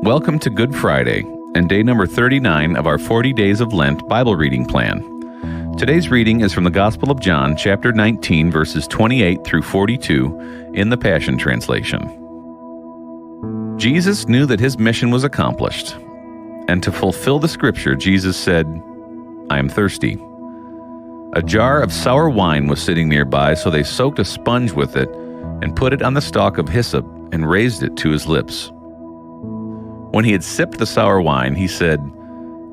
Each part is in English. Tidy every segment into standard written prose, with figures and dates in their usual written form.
Welcome to Good Friday and day number 39 of our 40 Days of Lent Bible reading plan. Today's reading is from the Gospel of John, chapter 19, verses 28 through 42 in the Passion Translation. Jesus knew that his mission was accomplished, and to fulfill the scripture, Jesus said, "I am thirsty." A jar of sour wine was sitting nearby, so they soaked a sponge with it and put it on the stalk of hyssop and raised it to his lips. When he had sipped the sour wine, he said,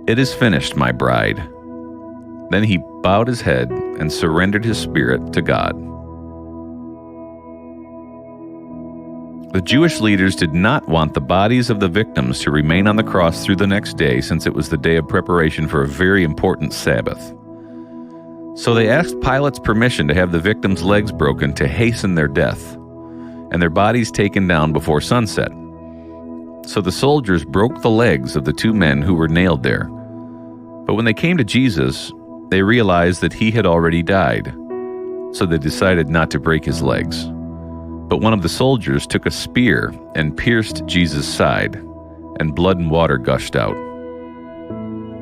"It is finished, my bride." Then he bowed his head and surrendered his spirit to God. The Jewish leaders did not want the bodies of the victims to remain on the cross through the next day, since it was the day of preparation for a very important Sabbath. So they asked Pilate's permission to have the victims' legs broken to hasten their death, and their bodies taken down before sunset. So the soldiers broke the legs of the two men who were nailed there. But when they came to Jesus, they realized that he had already died, so they decided not to break his legs. But one of the soldiers took a spear and pierced Jesus' side, and blood and water gushed out.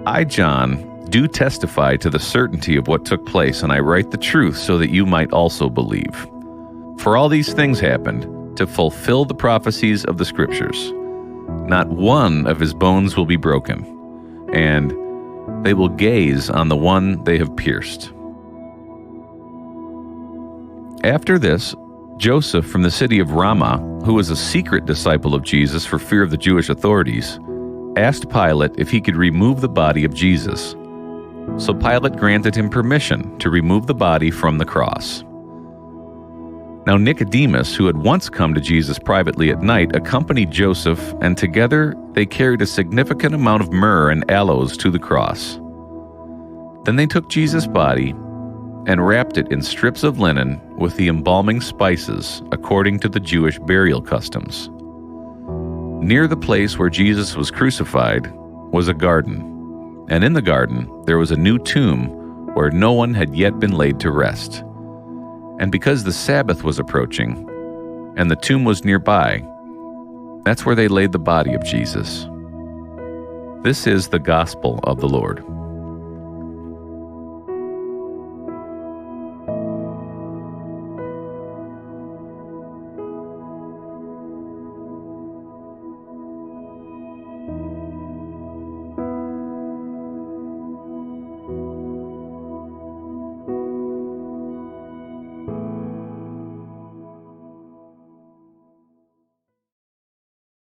I, John, do testify to the certainty of what took place, and I write the truth so that you might also believe. For all these things happened to fulfill the prophecies of the Scriptures. Not one of his bones will be broken, and they will gaze on the one they have pierced. After this, Joseph from the city of Ramah, who was a secret disciple of Jesus for fear of the Jewish authorities, asked Pilate if he could remove the body of Jesus. So Pilate granted him permission to remove the body from the cross. Now Nicodemus, who had once come to Jesus privately at night, accompanied Joseph, and together they carried a significant amount of myrrh and aloes to the cross. Then they took Jesus' body and wrapped it in strips of linen with the embalming spices, according to the Jewish burial customs. Near the place where Jesus was crucified was a garden, and in the garden there was a new tomb where no one had yet been laid to rest. And because the Sabbath was approaching, and the tomb was nearby, that's where they laid the body of Jesus. This is the gospel of the Lord.